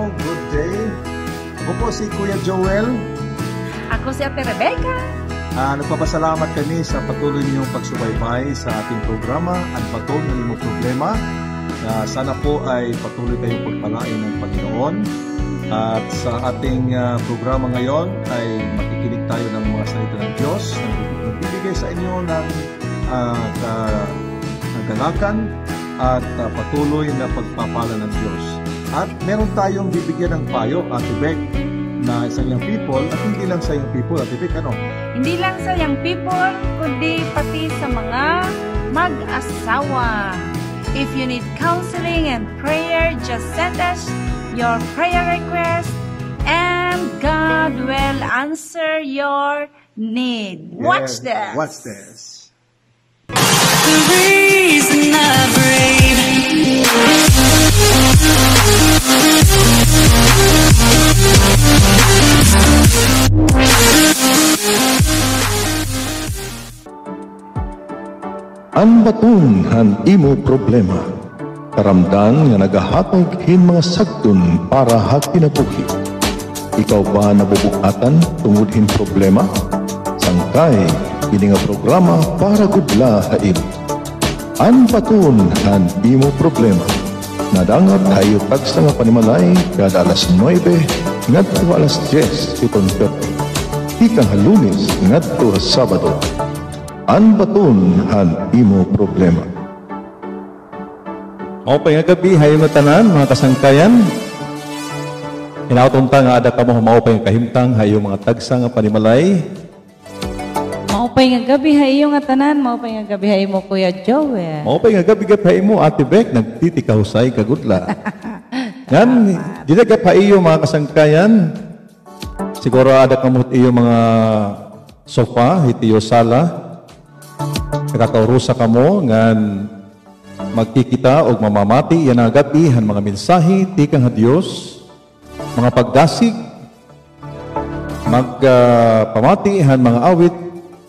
araw, good day. Ako po si Kuya Joel. Ako si Ate Rebecca. Nagpapasalamat kami sa patuloy niyong pagsubaybay sa ating programa, Ang Bato ng Limang Problema. Sana po ay patuloy kayong pagpalain ng Panginoon. At sa ating programa ngayon ay makikinig tayo ng mga salita ng Diyos na bibigay sa inyo ng kagalakan at patuloy na pagpapala ng Diyos. At meron tayong bibigyan ng payo, Ate Beck, na sa young people, at hindi lang sa young people, Ate Beck, ano? Hindi lang sa young people, kundi pati sa mga mag-asawa. If you need counseling and prayer, just send us your prayer request and God will answer your need. Watch this. Watch this. The reason I breathe. Ang baton han imo problema. Karamdan nga nagahatag hin mga sagdon para hakinabuhi. Ikaw ba nabubukatan tungod hin problema? Sangkay ini nga programa para gudla ha imo. Ang baton han imo problema. Nadangat hayo tagsa nga panimalay kada alas 9 ngadto alas 10 itong 30. Ikang Lunes ngadto Sabado. Ang baton han imo problema. Maupay nga gabi, hayo nga tanan, mga kasangkayan. Hinautunta nga ada ka mo maupay nga kahimtang, hayo mga tagsa nga panimalay. Maupay nga gabi, hayo nga tanan. Maupay nga gabi, hayo mo, Kuya Joel. Maupay nga gabi hayo mo, Ate Beck, nagtitikahusay kagudla. Yan, dinagap hayo mga kasangkayan. Siguro ada ka mo iyo mga sofa, hitiyo sala. Nakakaurusa ka mo, ngan magkikita o mamamati, yan ang gabi, han mga mensahe, tikang ha Diyos, mga pagdasig, magpamati, han mga awit,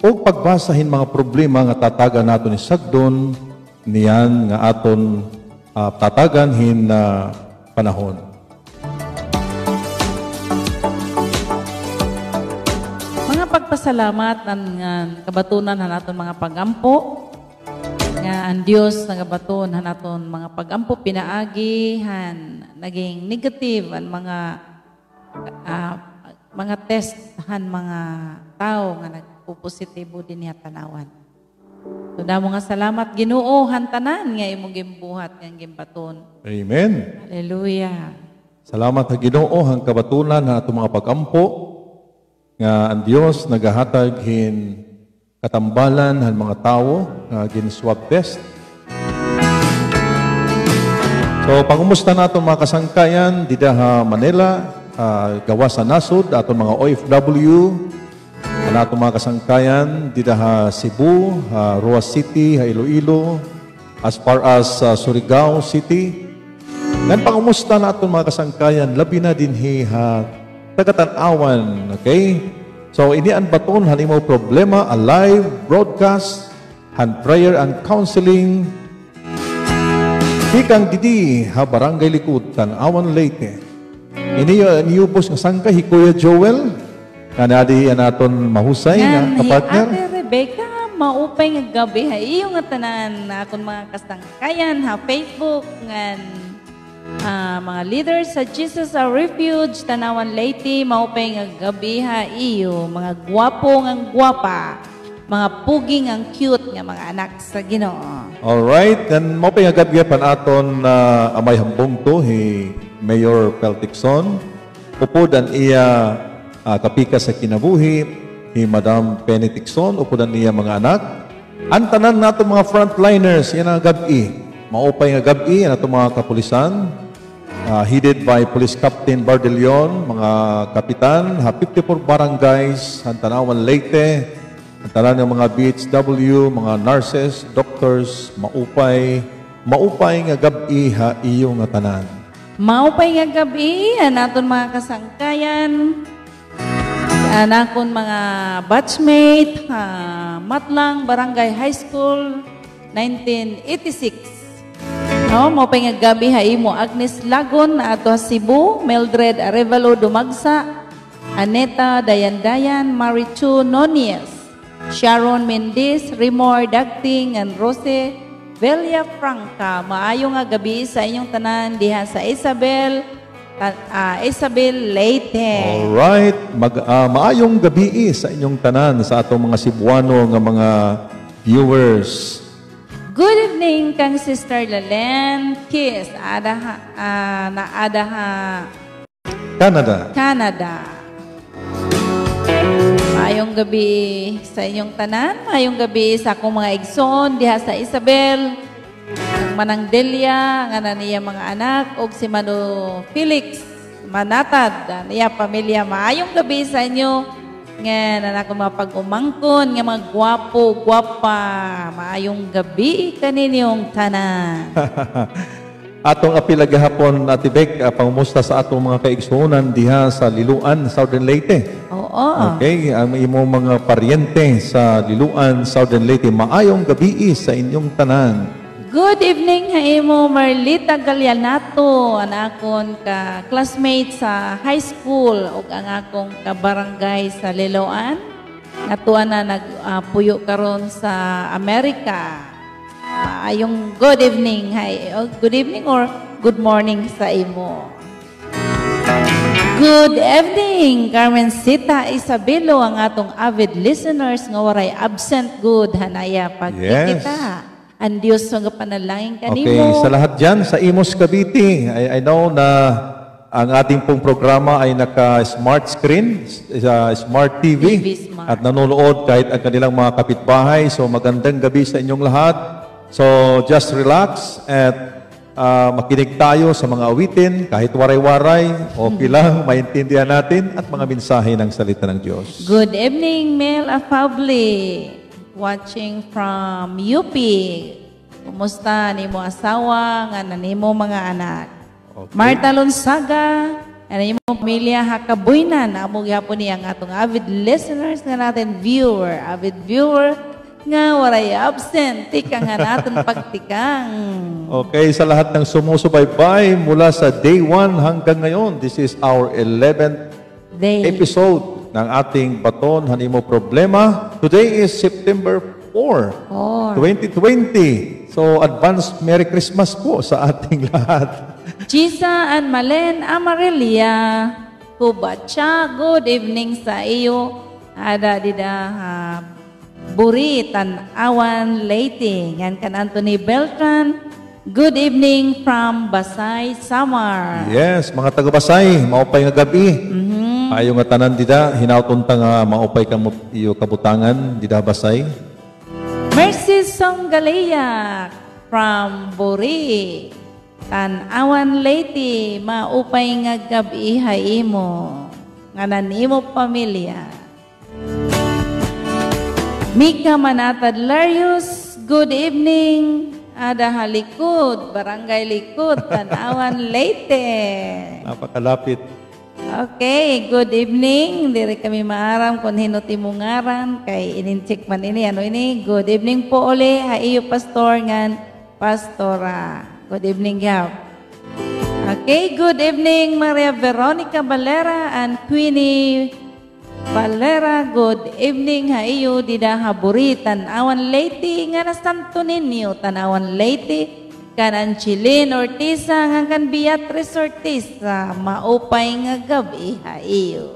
o pagbasahin mga problema nga tatagan nato ni Sagdon, niyan nga aton tatagan hin panahon. Pagpasalamat ng kabatunan naton mga pagampo nga ang Dios nagabaton naton mga pagampo pinaagi naging negative ang mga test mga tao nga nagpo-positibo din niya tanawan. So damo nga salamat Ginoo tanan nga imong gimbuhat nga gimbaton. Amen. Hallelujah. Salamat sa Ginoo ang kabatunan naton mga pagampo nga ang Diyos nagahatag hin katambalan ng mga tao nga gin-swab test. So, pangumusta nato mga kasangkayan, dida ha Manila, gawa sa nasod, ato mga OFW, ato mga kasangkayan, dida ha Cebu, Roa City, Iloilo, as far as Surigao City. Ngan pangumusta nato mga kasangkayan, labi na din ha tagatanawan, okay? So, ini ang baton, han imo problema, a live broadcast, han prayer and counseling. Hikang didi, ha barangay likod, tanawan Leyte. Ini niubos ng sangka, hi Kuya Joel, kanadi naton mahusay nga kapartner. Ate Rebecca, maupay nga gabi, ha iyo nga tanan, akong mga kasangkayan, ha Facebook, ngan mga leaders sa Jesus Our Refuge, Tanawan Leyte, maupay nga gabi ha iyo, mga gwapo ng gwapa, mga puging ang cute nga mga anak sa Ginoo. Alright, and maupay nga gabi pan aton amay hambong to, Mayor Pelticson, upod ang iya kapika sa kinabuhi, Madam Penny Ticson, upod ang iya mga anak. Antanan nato mga frontliners, yan ang gabi. Maupay nga gabi, yan ato mga kapulisan, headed by Police Captain Bardelion, mga kapitan, 54 barangays, Tanawan Leyte, antanan ng mga BHW, mga nurses, doctors, maupay nga gabi ha iyo nga tanan. Maupay nga gabi, naton mga kasangkayan, anakon mga batchmate, Matlang Barangay High School, 1986. Maupay nga gabi ha imo Agnes Lagon na ato Cebu, Mildred Arevalo Dumagsa, Aneta Dayan-Dayan, Marichu Nonies, Sharon Mendez, Rimor Dagting, and Rose Velia Franca. Maayo nga gabi sa inyong tanan diha sa Isabel Leyte. Alright, maayong gabi sa inyong tanan sa atong mga Cebuano nga mga viewers. Good evening kang Sister Lalen Kiss, Canada. Mayong gabi sa inyong tanan, mayong gabi sa akong mga igsoon diha sa Isabel, ang Manang Delia, nga niya mga anak, og si Mano Felix Manatad, niya pamilya. Mayong gabi sa inyo. Nga ako mapag-umangkon, nga mga gwapo, gwapa. Maayong gabi kaninyong tanan. Atong apila gahapon, Ate Beck, pangumusta sa atong mga kaigsunan diha sa Liloan, Southern Leyte. Oo. Okay, ang imong mga paryente sa Liloan, Southern Leyte, maayong gabi sa inyong tanan. Good evening ha imo Marlita Galyanato, ang akon ka classmate sa high school ug ang akong kabarangay sa Liloan. Natuan na nagpuyo karon sa Amerika. Maayong good evening. Good evening or good morning sa imo. Good evening, Carmencita Isabelo, ang atong avid listeners nga waray absent good hanaya pagkikita. Ang Diyos nga panalangin kanimo. Okay, sa lahat dyan, sa Imos Cavite, I know na ang ating pong programa ay naka-smart screen, smart TV, smart. at nanonood kahit ang kanilang mga kapitbahay. So magandang gabi sa inyong lahat. So just relax at makinig tayo sa mga awitin, kahit waray-waray, okay lang, maintindihan natin, at mga mensahe ng salita ng Diyos. Good evening, Mel Afabli. Watching from UP. Kumusta ni mo asawa, nga nimo mga anak? Okay. Marta Lonsaga, ano mo pamilya Hakabuynan, amo gyapon niya ang atong avid listeners nga natin avid viewer nga waray absent, tika nga natin pagtikang. Okay, sa lahat ng sumusubaybay mula sa day 1 hanggang ngayon, this is our 11th episode ng ating Baton Hanimo Problema. Today is September 4, 2020. So, advance Merry Christmas po sa ating lahat. Chisa and Malen Amarelia, Kubacha, good evening sa iyo. Ada dida Buritan Awan Leyte. Yan kan Anthony Beltran. Good evening from Basay, Samar. Yes, mga taga-Basay, maupay nga gabi. Ayo nga tanan dida, hinauton ta nga maupay ka iyo kabutangan dida Basay. Mercy Songgalea from Buri. Tan-awan Leyte, maupay nga gabi imo. Nga nanimo pamilya. Mika Manatad Larius, good evening. Ada Halikod, Barangay Likod, Tan-awan Leyte. Napakalapit. Okay, good evening. Diri kami maaram kung hinuti mo ngaran kay inincheck man ini. Ano ini? Good evening po uli. Haiyo pastor ngan pastora. Good evening gab. Okay, good evening Maria Veronica Valera and Queenie Valera. Good evening haiyo dida haburi Tan-awan Leyte nga na Santo Niño Tan-awan Leyte. Kanan Chilin Ortiza hanggang Beatrice Ortiza, maupay nga gabi haiyo.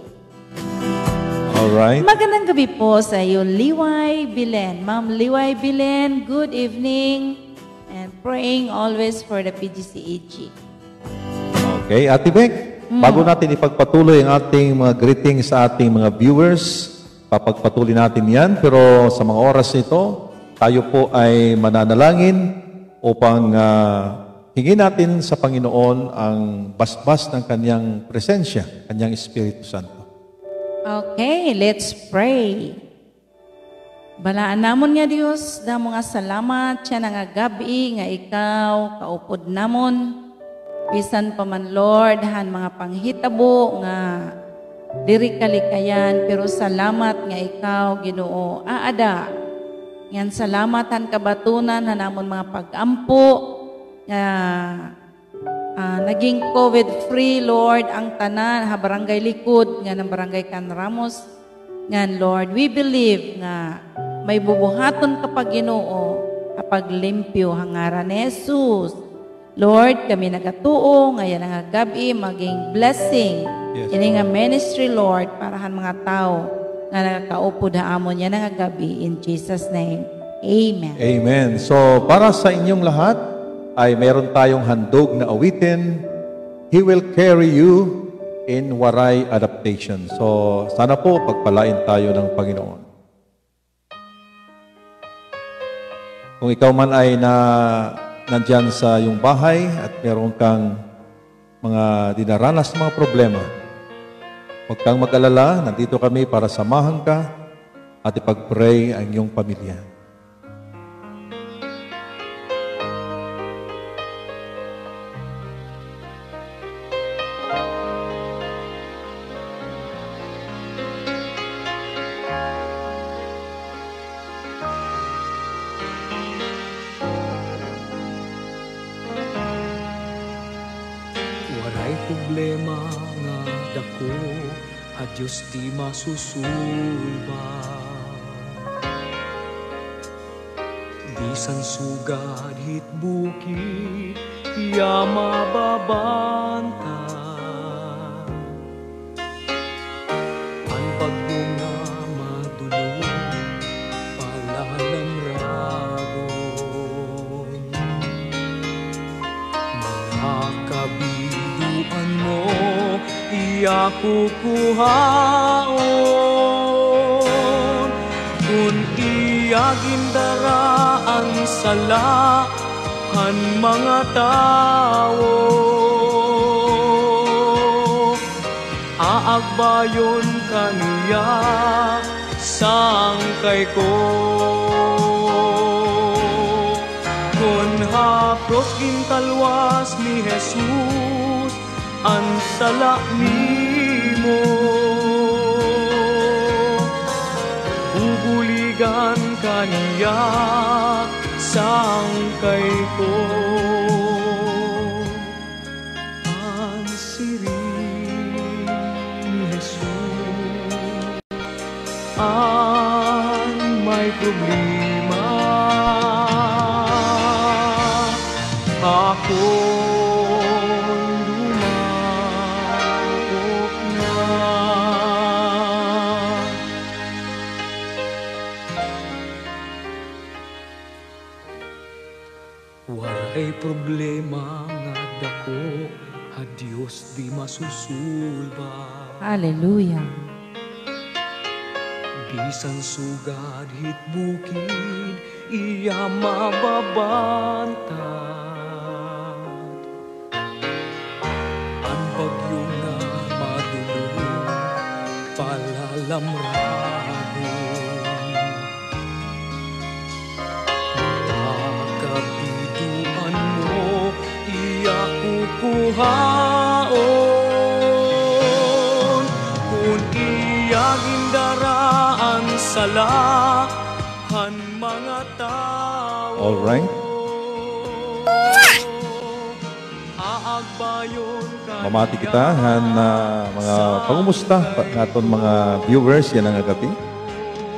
Alright. Magandang gabi po sa iyo, Liway Bilen. Ma'am Liway Bilen, good evening and praying always for the PGCEG. Okay, Ate Beck, bago natin ipagpatuloy ang ating mga greetings sa ating mga viewers, papagpatuloy natin yan, pero sa mga oras nito, tayo po ay mananalangin upang hingin natin sa Panginoon ang basbas ng Kanyang presensya, Kanyang Espiritu Santo. Okay, let's pray. Balaan namon nga Dios, damo nga salamat siya nga gabi nga ikaw kaupod namon. Bisan pa man Lord, han mga panghitabo nga diri kalikayan, pero salamat nga ikaw Ginoo aada. Yan salamatan kabatunan hanamon mga pagampo naging COVID-free, Lord, ang tanan, ha barangay likod, nga ng barangay Can Ramos. Nga, Lord, we believe nga may bubuhaton kapag Ginoo, kapag limpyo, hangaran ni Jesus. Lord, kami nagatuo, ngayon ang gabi, maging blessing. Yes. Ini nga ministry, Lord, parahan mga tao nga nagakaupod haamon yan ang gabi. In Jesus' name, Amen. Amen. So, para sa inyong lahat, ay meron tayong handog na awitin. He will carry you in waray adaptation. So, sana po pagpalain tayo ng Panginoon. Kung ikaw man ay nandyan sa iyong bahay at meron kang mga dinaranas mga problema, huwag kang mag-alala, nandito kami para samahan ka at ipag-pray ang iyong pamilya. Waray problema nga dako, a Diyos di masusulba. Bisan sugad hit bukid, iya mababanta. Ang pagbunga madulong, palalam ragon. Mga kabiduan mo, iya kukuhaon. Kung iya gindaraan sala, han mga tao, aagbayon kaniya sangkay ko. Kung hapros gintalwas ni Jesus, ang sala nimo, bubuligan kaniya sangkay ko. Ang siring ni Jesus, ang may problema, akong dumapok na. Waray problema nga dako, a Diyos di masusulba. Hallelujah. Bisan sugad hit bukid, iya mababantad. Ang bagyo nga madulong, palalamragon. Makabiduan mo, iya kukuhaon. Kung iya gindaraan sala, han mga tao. All right. Aagbayon kaniya. Mamati kita, mga pangumusta naton mga viewers yan ang gabi.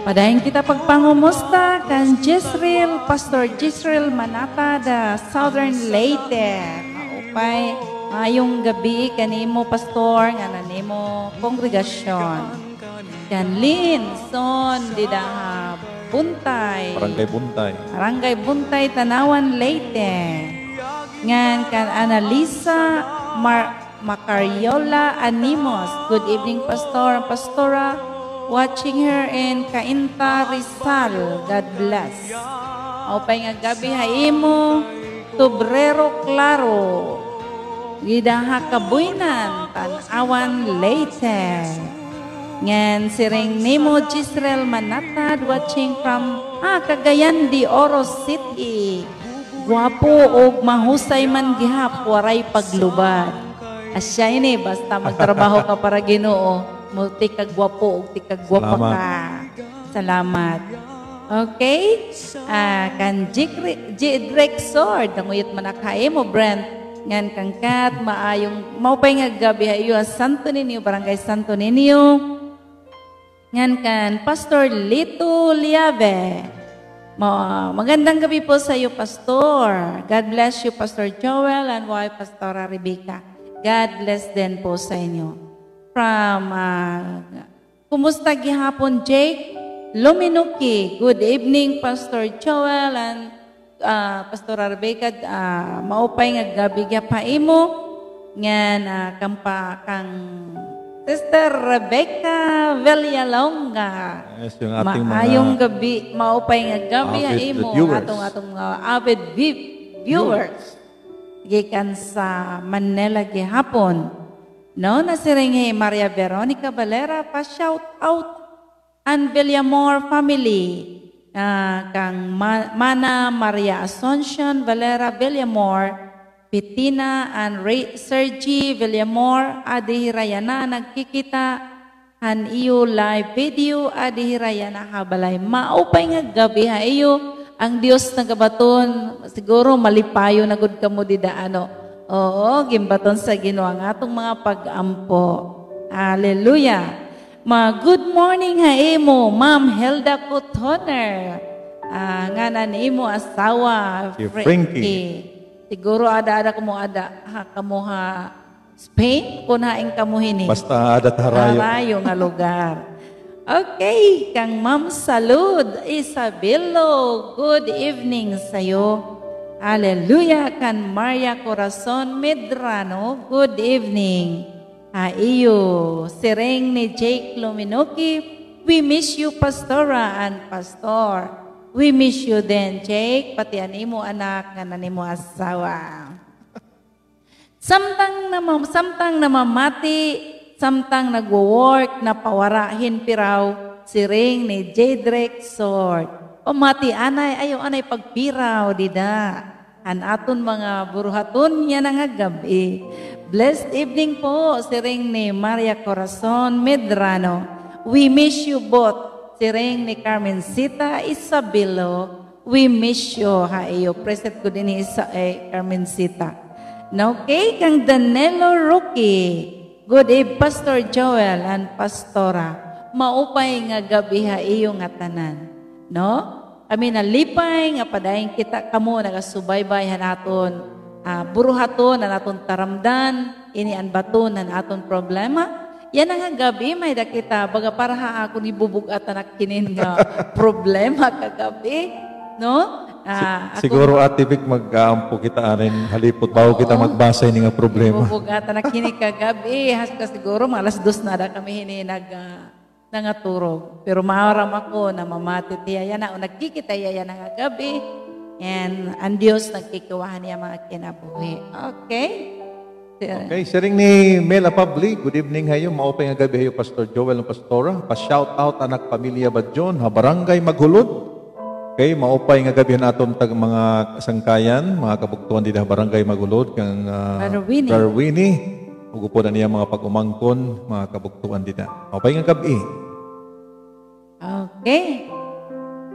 Padayon kita pagpangumusta kan Jezreel, Pastor Jezreel Manata da Southern Leyte. Maupay, ngayong gabi kanimo pastor nga nanimo kongregasyon. Kan Linson didaha Buntay. Barangay Buntay. Barangay Buntay, Tanawan, Leyte. Ngan kan Analisa Macariola Animos. Good evening, Pastor and Pastora. Watching her in Cainta, Rizal. God bless. Aupay nga gabi haimo, Tubrero Claro. Gidaha Kabuynan, Tanawan, Leyte. Ngan siring nimo Jezreel Manatad watching from Cagayan de Oro City. Guwapo og mahusay man gihap waray paglubad. Asya ini basta magtrabaho ka para Ginoo, mo tikag gwapo og tikag gwapa ka. Salamat. Okay? Kan Jidrek Sword, nanguyot manakhay mo, Brent. Ngan kangkat, maayong, maupay nga gabi hayo, Santo Niño, Barangay Santo Niño. Ngan kan, Pastor Lito Liave. Magandang gabi po sa iyo, Pastor. God bless you, Pastor Joel and wife, Pastora Rebecca. God bless din po sa inyo. From, kumusta gihapon, Jake Luminuki. Good evening, Pastor Joel and Pastora Rebecca. Maupay nga gabi paimo. Ngan kang Sister Rebecca Villalonga. Yes, yung ating maayong gabi, maupay nga gabi haimo atong avid viewers. Gikan sa Manila gihapon. No, nasiringi Maria Veronica Valera pa shout out and Villamor family. Kang Mana Maria Asuncion Valera Villamor, Pitina and Sergi Villamor, adihirayana nagkikita han iyo live video, adihirayana habalay. Maupay nga gabi ha iyo, ang Dios nagabaton, siguro malipayo na gud kamo didaano. Oo, gimbaton sa Ginoo ang atong mga pag-ampo. Hallelujah. Good morning ha imo, Ma'am Helda Cotoner. Nga ni imo asawa, Frankie. Siguro ada kamu ha Spain kung haing kamu hini. Basta ada harayo. Harayo nga lugar. Okay, kang Ma'am Salud Isabelo, good evening sa'yo. Hallelujah. Kan Maria Corazon Medrano, good evening. Iyo, sireng ni Jake Luminoki, we miss you, Pastora and Pastor. We miss you then, Jake, pati animo anak, nga nanimo asawa. Samtang namamati, samtang nagwo-work, napawarahin piraw, siring ni Jadrek Sword. Pamati anay, ayaw anay pagpiraw, dida. An aton mga buruhaton niya na nga gabi. Blessed evening po, siring ni Maria Corazon Medrano. We miss you both. Siring ni Carmencita Isabelo, we miss you ha iyo. Present ko din ni Carmencita. Okay, kang Danilo Roque. Good evening, Pastor Joel and Pastora. Maupay nga gabi ha iyo nga tanan. No? Kami nalipay nga padayon kita kamo nagasubaybay hanaton buruhaton na naton taramdan, ini an baton na naton problema. Yan ang gabi, may dakita, baga para ha ako ni bubug at anak kinin nga problema kagabi, no? Siguro Ate Vic mag-aampo kita rin halipot bago kita magbasa ini nga problema. Bubug at anak kinin kagabi, haska siguro malas 2 na da kami hini nangaturog. Pero maaram ako na mamati tiya yan na, nagkikita yan nga gabi, and ang Diyos nagkikiwahan niya mga kinabuhi. Okay? Okay, siring ni Mela Pabli, good evening hayo, maupay nga gabi hayo, Pastor Joel ng Pastora, pa-shout out anak pamilya Badyon, ha Barangay Maghulod. Okay, maupay nga gabi naton tag mga sangkayan, mga kabuktuan din ha Barangay Maghulod, kang Darwini, ugupo na niya mga pag-umangkon, mga kabuktuan din ha. Maupay nga gabi. Okay.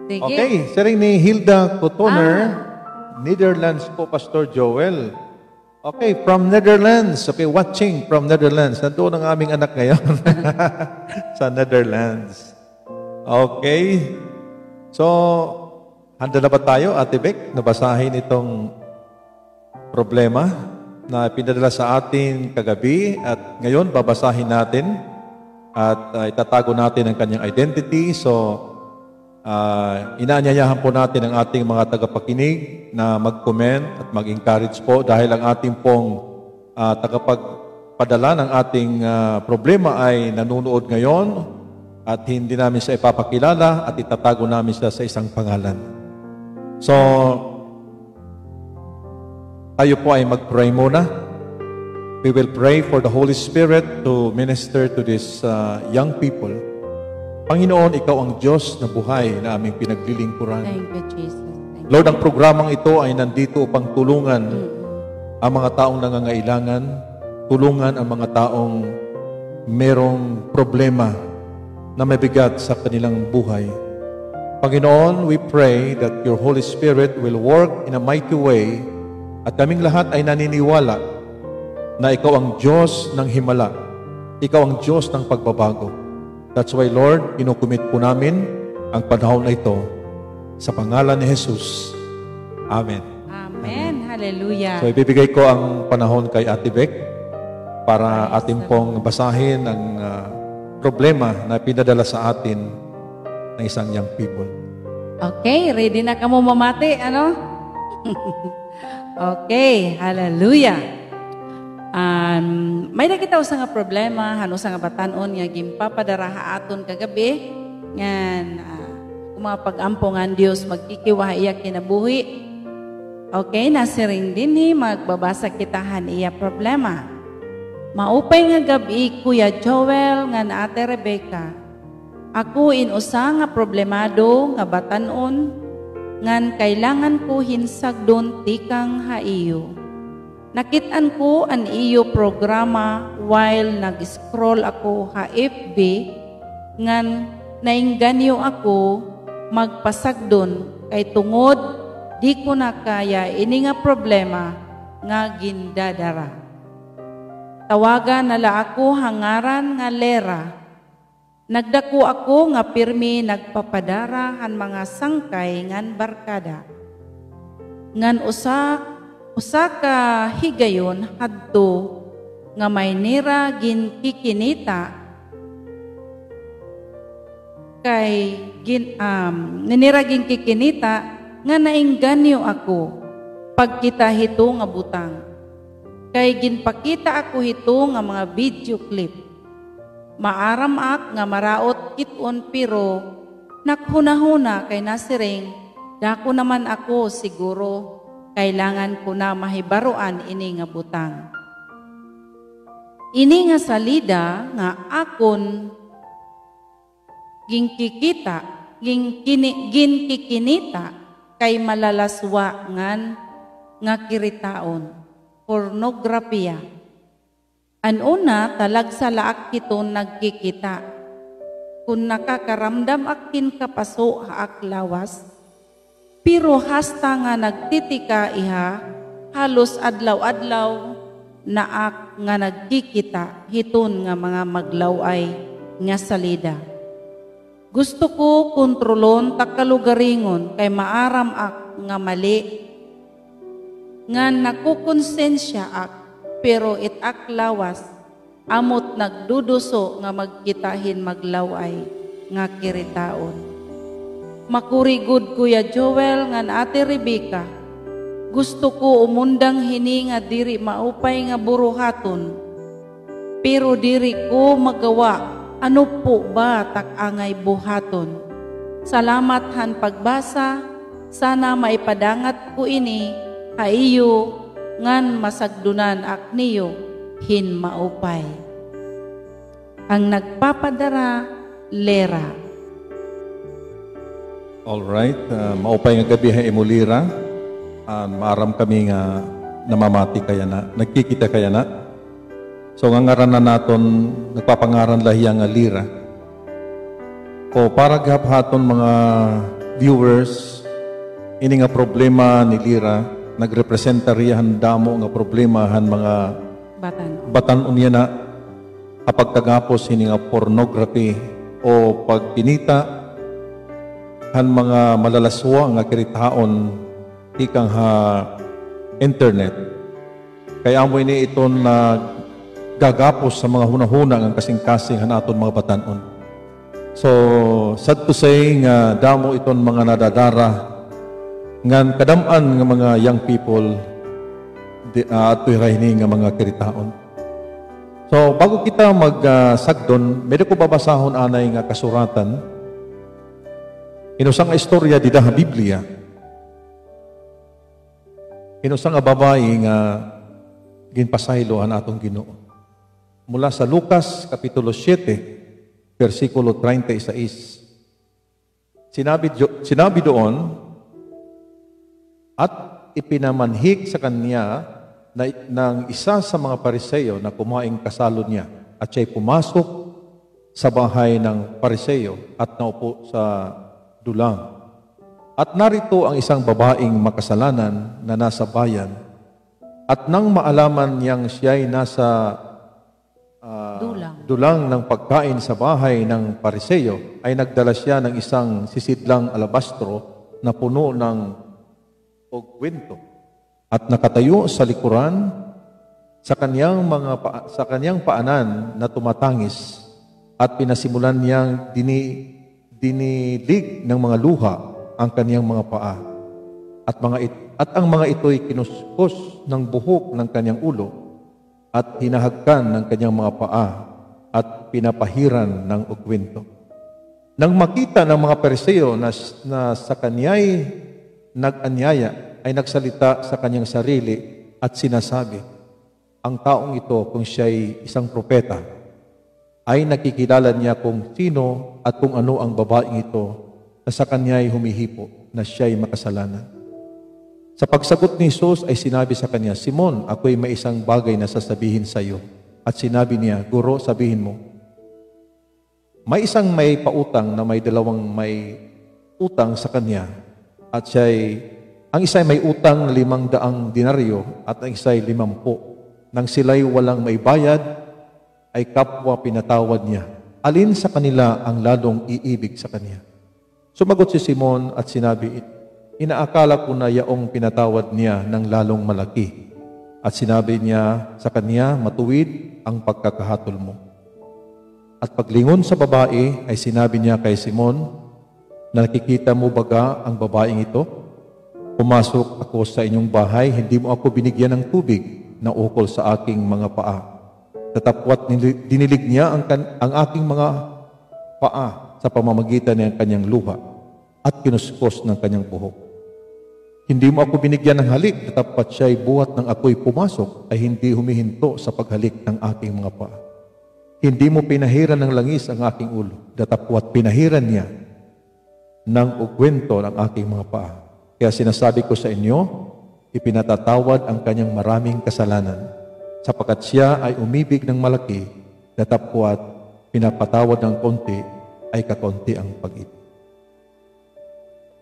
Sige. Okay, siring ni Hilda Cotoner, Netherlands po, Pastor Joel. Okay, from Netherlands. Okay, watching from Netherlands. Nandoon ang aming anak ngayon sa Netherlands. Okay. So, handa na ba tayo, Ate Beck, nabasahin itong problema na pinadala sa atin kagabi at ngayon babasahin natin at itatago natin ang kanyang identity. So, inaanyayahan po natin ang ating mga tagapakinig na mag-comment at mag-encourage po dahil ang ating pong tagapagpadala ng ating problema ay nanonood ngayon at hindi namin siya ipapakilala at itatago namin siya sa isang pangalan. So, tayo po ay mag-pray muna. We will pray for the Holy Spirit to minister to these young people. Panginoon, Ikaw ang Diyos na buhay na aming pinaglilingkuran. Thank you, Jesus. Thank you. Lord, ang programang ito ay nandito upang tulungan ang mga taong nangangailangan, tulungan ang mga taong merong problema na mabigat sa kanilang buhay. Panginoon, we pray that your Holy Spirit will work in a mighty way at kaming lahat ay naniniwala na ikaw ang Diyos ng himala. Ikaw ang Diyos ng pagbabago. That's why, Lord, kinukumit po namin ang panahon na ito sa pangalan ni Jesus. Amen. Amen. Hallelujah. So, ibibigay ko ang panahon kay Ate Beck para atin pong basahin ang problema na pinadala sa atin ng isang young people. Okay, ready na ka mo mamati, ano? Okay, hallelujah. May nakita ko sa nga problema, hano sa nga batanon nga gimpapadara aton kagabi, ngan kung mga pag-ampongan Diyos magkikiwa iya kinabuhi. Okay, nasiring din magbabasa kitahan iya problema. Maupay nga gabi, Kuya Joel, nga na Ate Rebecca. Ako inusa nga problemado nga batanon, ngan kailangan ko hinsagdon tikang haiyo. Nakitaan ko an iyo programa while nag-scroll ako ha FB, ngan nainganyo ako magpasagdon kay tungod di ko na kaya ini nga problema nga gindadara. Tawagan nala ako hangaran nga Lera. Nagdako ako nga pirmi nagpapadara han mga sangkay ngan barkada. Ngan usa ka higayon hadto nga may nira ginkikinita kay ninira ginkikinita nga nainganyo ako pagkita hito nga butang. Kay ginpakita ako hito nga mga video clip. Maaram ak nga maraot kiton pero nakhunahuna kay nasiring dako naman ako siguro kailangan ko na mahibaruan ini nga butang. Ini nga salida nga akon ginkikinita kay malalaswa nga kiritaon, pornografiya. Anuna talag sa laak kiton nagkikita. Kung nakakaramdam akin kapaso haak lawas, pero hasta nga nagtitika iha, halos adlaw-adlaw naak nga nagkikita hiton nga mga maglaway nga salida. Gusto ko kontrolon takalugaringon kay maaram ak nga mali. Nga nakukonsensya ak pero itak lawas amot nagduduso nga magkitahin maglaway nga kiritaon. Makurigod Kuya Joel nga Ate Rebecca. Gusto ko umundang hini nga diri maupay nga buruhaton. Pero diri ko magawa. Ano po ba tak-angay buhaton? Salamat han pagbasa, sana maipadangat ko ini, haiyo, ngan masagdunan ak niyo, hin maupay. Ang nagpapadara, Lera. Alright, maupay nga gabi ha imulira. Maaram kami nga namamati kaya na, nagkikita kaya na. So nga ngaran na naton nagpapangaran lahiya nga Lira. O para gaphaton mga viewers ini nga problema ni Lira nagrepresenta riyan damo nga problema han mga batan unya na kapag kagapos ini nga pornography o pagpinita han mga malalaswa nga kiritaon tikang ha internet. Kaya amo ini iton na gagapos sa mga hunahuna ng kasing-kasing hanaton mga batanon. So, sad to say nga damo iton mga nadadara ngan kadaman nga mga young people atoy rahini nga mga kiritaon. So, bago kita magsagdon, medyo ko babasahon anay nga kasuratan. Inusang istorya di daha Biblia. Inusang babae nga ginpasaylo an atong Ginoo. Mula sa Lucas Kapitulo 7, versikulo 36. Sinabi doon, at ipinamanhik sa kanya ng isa sa mga Pariseyo na kumaing kasalo niya at siya'y pumasok sa bahay ng Pariseyo at naupo sa dulang. At narito ang isang babaeng makasalanan na nasa bayan, at nang maalaman niyang siya'y nasa dulang ng pagkain sa bahay ng Pariseo, ay nagdala siya ng isang sisidlang alabastro na puno ng ugwento, at nakatayo sa likuran sa kanyang paanan na tumatangis, at pinasimulan niyang dinilig ng mga luha ang kaniyang mga paa, at ang mga ito'y kinuskos ng buhok ng kaniyang ulo, at hinahagkan ng kanyang mga paa, at pinapahiran ng ugwento. Nang makita ng mga Pariseo na sa kanya'y nag-anyaya, ay nagsalita sa kanyang sarili at sinasabi, ang taong ito, kung siya'y isang propeta, ay nakikilala niya kung sino at kung ano ang babaeng ito na sa kanya'y humihipo na siya'y makasalanan. Sa pagsagot ni Jesus ay sinabi sa kanya, Simon, ako'y may isang bagay na sasabihin sa iyo. At sinabi niya, Guro, sabihin mo. May isang may pautang na may dalawang may utang sa kanya, at ang isa'y may utang na 500 denaryo at ang isa'y 50. Nang sila'y walang may bayad, ay kapwa pinatawad niya. Alin sa kanila ang lalong iibig sa kanya? Sumagot si Simon at sinabi, inaakala ko na yaong pinatawad niya ng lalong malaki. At sinabi niya sa kanya, matuwid ang pagkakahatol mo. At paglingon sa babae, ay sinabi niya kay Simon, nakikita mo baga ang babaeng ito? Pumasok ako sa inyong bahay, hindi mo ako binigyan ng tubig na ukol sa aking mga paa. Tatapwat dinilig niya ang aking mga paa sa pamamagitan ng kanyang luha at kinuskos ng kanyang buhok. Hindi mo ako binigyan ng halik, tatapwat siya'y buhat ng ako'y pumasok, ay hindi humihinto sa paghalik ng aking mga paa. Hindi mo pinahiran ng langis ang aking ulo, datapwat pinahiran niya ng ugwento ng aking mga paa. Kaya sinasabi ko sa inyo, ipinatatawad ang kanyang maraming kasalanan, sapagkat siya ay umibig ng malaki, datapwat pinapatawad ng konti, ay kakonti ang pag-ibig.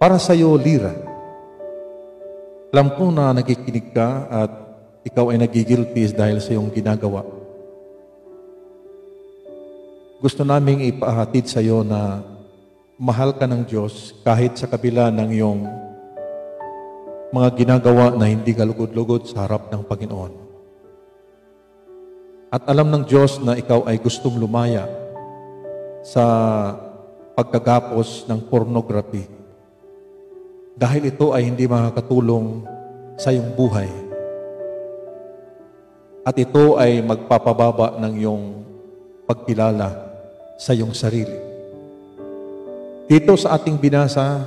Para sa iyo, Lira, alam ko na nakikinig ka at ikaw ay nagigilty dahil sa iyong ginagawa. Gusto naming ipahatid sa iyo na mahal ka ng Diyos kahit sa kabila ng iyong mga ginagawa na hindi kalugod-lugod sa harap ng Panginoon. At alam ng Diyos na ikaw ay gustong lumaya sa pagkagapos ng pornography. Dahil ito ay hindi makakatulong sa iyong buhay. At ito ay magpapababa ng iyong pagkilala sa iyong sarili. Dito sa ating binasa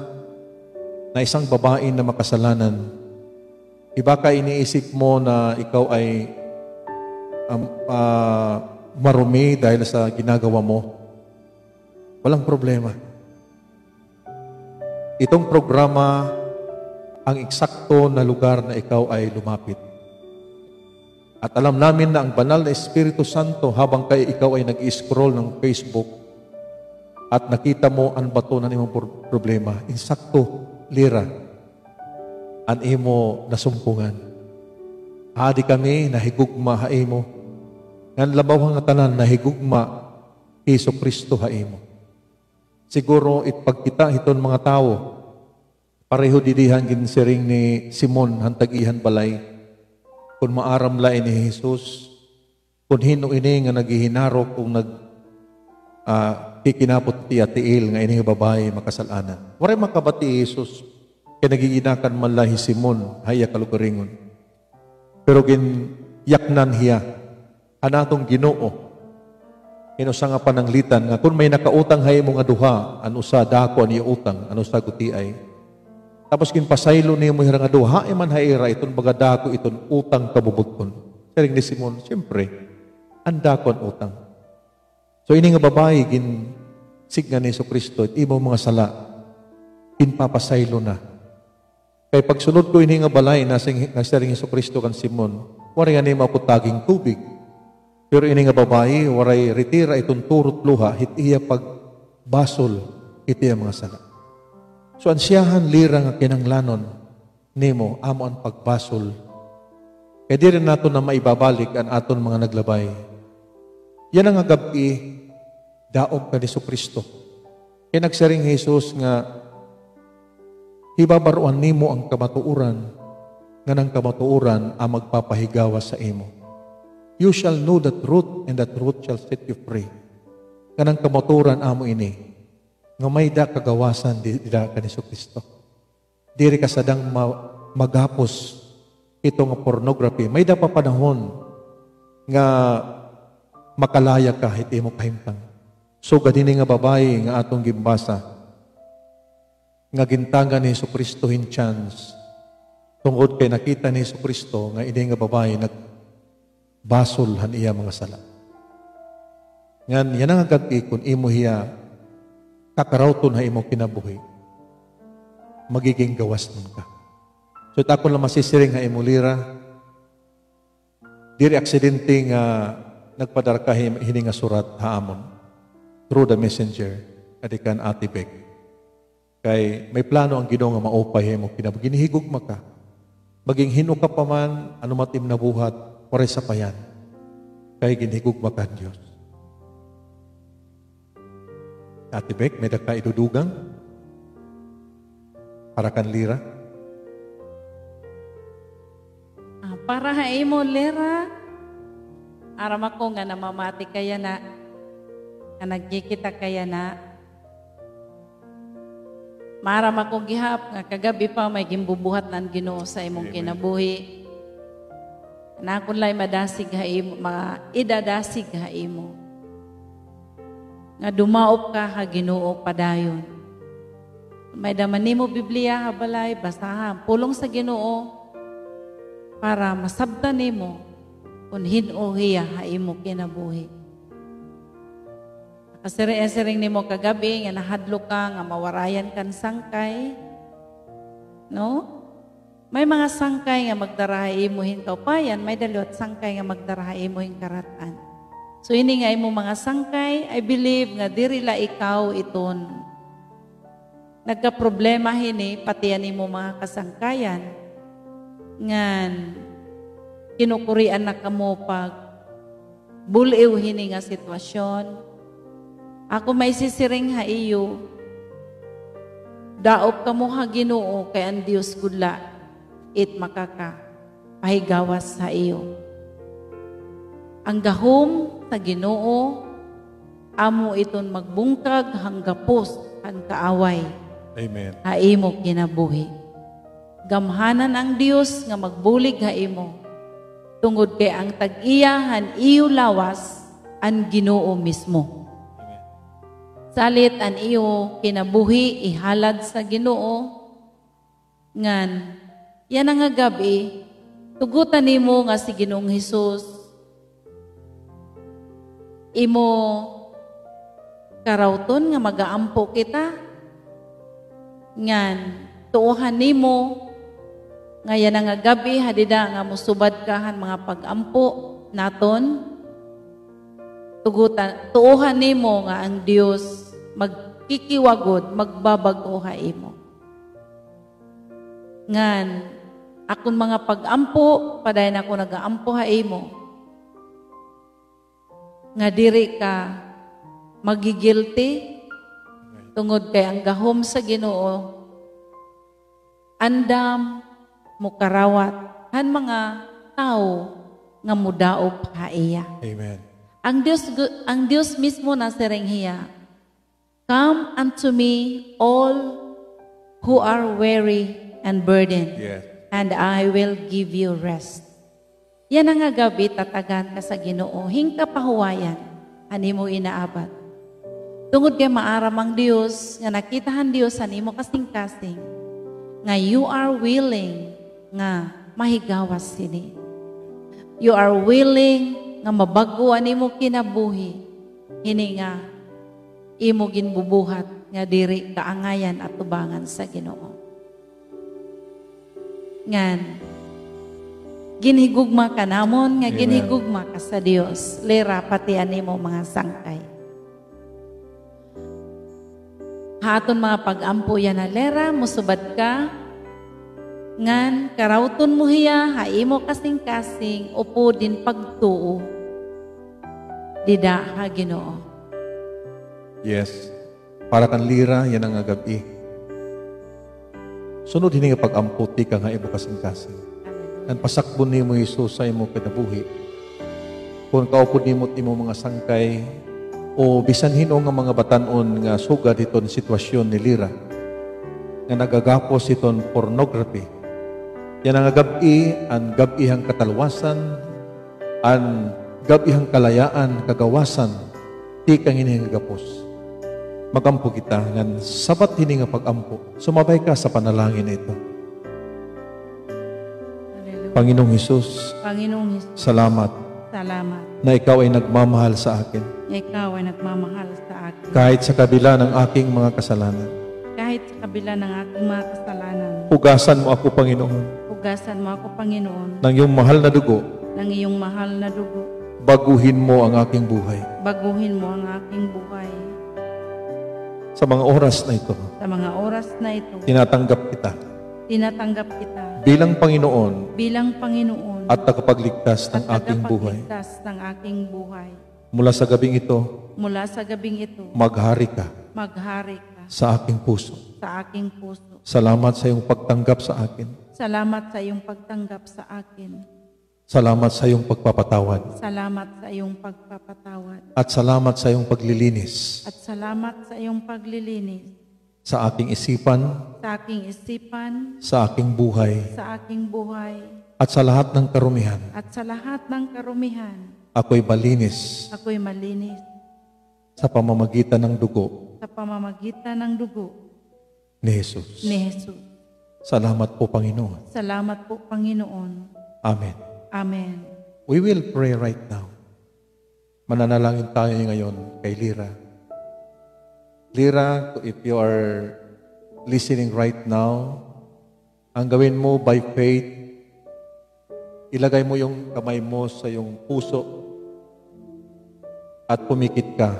na isang babae na makasalanan, iba ka iniisip mo na ikaw ay marumi dahil sa ginagawa mo. Walang problema. Itong programa ang eksakto na lugar na ikaw ay lumapit. At alam namin na ang banal na Espiritu Santo habang ikaw ay nag-i-scroll ng Facebook at nakita mo ang bato ng imong problema, insakto, Lira, an imo nasumpungan. Adi kami nahigugma haimo. Ngan labaw nga tanan nahigugma Hesus Kristo haimo. Siguro pagkita hiton mga tao, pareho didihan ginsiring ni Simon hantag-ihan balay, kung maaram lain ni Jesus, kung hino ini nga naghihinarok kung kikinapot ti atiil nga ini babae makasalanan. Waray makabati Jesus, kaya nagiginakan man lahi Simon, haya kalugaringon. Pero yaknan hiya, anatong Ginoo, inusa nga pananglitan nga kung may nakautang hay mo nga duha, ano sa dako ani utang, ano sa guti ay. Tapos pasaylo niyo mo nga duha, man haira iton baga dako iton utang kabubugton. Saring ni Simon, siyempre, ang dako ang utang. So ini nga babae signa ni Hesus Kristo, imo mga sala, pinpapasaylo na. Kaya pagsunod ko ini nga balay na saring Hesus Kristo kan Simon, wari nga ni maputaging tubig. Pero ini nga babae, waray retira itong turot luha, hit iya pagbasol, iti mga sala. So ansiyahan lira nga kinanglanon nimo amo ang pagbasol. Kaya di rin nato na maibabalik ang aton mga naglabay. Yan ang agabi daog ka ni Kristo. Kaya nagsaring Jesus nga hibabaruan nimo ang kamatuuran nga ng kamatuuran ang magpapahigawa sa imo. You shall know the truth and the truth shall set you free. Nga ng kamatuuran amo ini nga may da kagawasan di da ka ni Kristo. Diri ka sadang maghapos ito nga pornography. May da pa panahon nga makalaya ka iti mo kahimtang. So gadini nga babae nga atong gimbasa nga gintaga ni Kristo hin chance tungod kay nakita ni Kristo nga ini nga babae nagbasol han iya mga sala. Ngan yan ang agad kung imo hiya kakarawton ha imo kinabuhi, magiging gawas nun ka. So tako lang masisiring ha imo lira, diri aksidente nga nagpadar ka hini nga surat haamon through the messenger kadikan Ate Bek. Kay may plano ang Ginoo nga maupay ha imo kinabuhi, ginihigugma ka. Maging hino ka pa man, ano matim na buhat, pare sa payan. Kay ginihigugma ka Diyos. Ate Bek, may daka idudugang para kan lira. Para haimo lira, aram ako nga namamati kaya na, nga nagkikita kaya na, maram ako gihap, nga kagabi pa may gimbubuhat ng Ginoo sa imong kinabuhi. Na akong lay madasig ha imo, idadasig ha imo. Nga dumaop ka ha Ginoo padayon. May daman nimo Biblia habalay basahan pulong sa Ginoo para masabtan nimo kun hin-o hiya ha imo kinabuhi. Kasiri-siring nimo kagabi nga nahadlo ka nga mawarayan kan sangkay. No? May mga sangkay nga magdarahay imo hin kaupayan, may dalot sangkay nga magdarahay imo hin karatan. So ini nga imo mga sangkay, I believe nga diri la ikaw iton. Nagka-problema hini pati ani mo mga kasangkayan. Ngan kinukurian na kamo pag buliw hini nga sitwasyon. Ako may sisiring ha iyo. Daop kamo ha Ginoo kay ang Dios gudla it makaka pahigawas sa iyo. Ang gahom sa Ginoo amo iton magbungkag hanggapos kan kaaway. Amen. Ha imo kinabuhi. Gamhanan ang Dios nga magbulig ha imo. Tungod kay ang tag-iyahan iyo lawas ang Ginoo mismo. Amen. Salit an iyo kinabuhi ihalad sa Ginoo ngan yan nga gabi tugutan nimo nga si Ginoong Hesus imo karawton nga magaampo kita ngan tuohan nimo nga yan nga gabi hadida nga musubad kahan mga pagampo naton tuohan nimo nga ang Dios magkikiwagod magbabag-o ha imo ngan akon mga pagampo padayon ako nagaampo ha imo nga diri ka magigilty tungod kay ang gahom sa Ginoo andam mukarawat han mga tao nga mudaop ha iya. Amen. Ang Dios mismo na sereng hiya. Come unto me all who are weary and burdened, Yes. and I will give you rest. Yan ang nga gabi tatagan ka sa Ginoo, hingka pahuwayan, ani mo inaabat. Tungod kay maaram ang Dios, nga nakitahan Dios ani mo kasing-kasing, nga you are willing nga mahigawas sini. You are willing nga mabago ani mo kinabuhi, hini nga imo ginbubuhat nga diri kaangayan at tubangan sa Ginoo. Ngan ginhigugma ka namon nga ginhigugma ka sa Dios. Lera pati ani mo mga sangkay. Haton mga pagampo yan alera, musubad ka, ngan karawton mo hiya, haimo kasing-kasing, upo din pagtuo. Dida ha Ginoo. Yes. Para kan lira, yan ang agabi. Sunod hini nga pagamputi ka nga imo kasing-kasing. Ang pasakbon ni mo Isus sa imo kinabuhi. Kung kaupod ni mo mga sangkay, o bisan hino nga mga batanon nga sugad iton sitwasyon ni lira, nga nagagapos iton pornography. Yan ang gabi, ang gabihang katalwasan, ang gabihang kalayaan, kagawasan, di kang hinihigapos. Magampo kita, ngan sabat hini nga pagampo, sumabay ka sa panalangin na ito. Hallelujah. Panginoong Hesus, Panginoong Hesus, salamat salamat na ikaw ay nagmamahal sa akin. na ikaw ay nagmamahal sa akin. Kahit sa kabila ng aking mga kasalanan. Kahit sa kabila ng aking mga kasalanan, Hugasan mo ako, Panginoon, hugasan mo ako, Panginoon, ng iyong mahal na dugo. ng iyong mahal na dugo. Baguhin mo ang aking buhay. Baguhin mo ang aking buhay. Sa mga oras na ito, Sa mga oras na ito, tinatanggap kita tinatanggap kita bilang Panginoon bilang Panginoon at tagapagligtas ng at aking buhay. tagapagligtas ng aking buhay. Mula sa gabing ito, Mula sa gabing ito, maghari ka maghari ka sa aking puso. sa aking puso. Salamat sa iyong pagtanggap sa akin. Salamat sa iyong pagtanggap sa akin. Salamat sa iyong pagpapatawad. Salamat sa iyong pagpapatawad. At salamat sa iyong paglilinis At salamat sa iyong paglilinis sa aking isipan, sa aking isipan, sa aking buhay, sa aking buhay, at sa lahat ng karumihan. at sa lahat ng karumihan. Ako'y malinis Ako'y malinis sa pamamagitan ng dugo sa pamamagitan ng dugo ni Jesus. ni Jesus. Salamat po, Panginoon. Salamat po, Panginoon. Amen. Amen. We will pray right now. Mananalangin tayo ngayon kay Lira. Lira, if you are listening right now, ang gawin mo by faith, ilagay mo yung kamay mo sa yung puso at pumikit ka.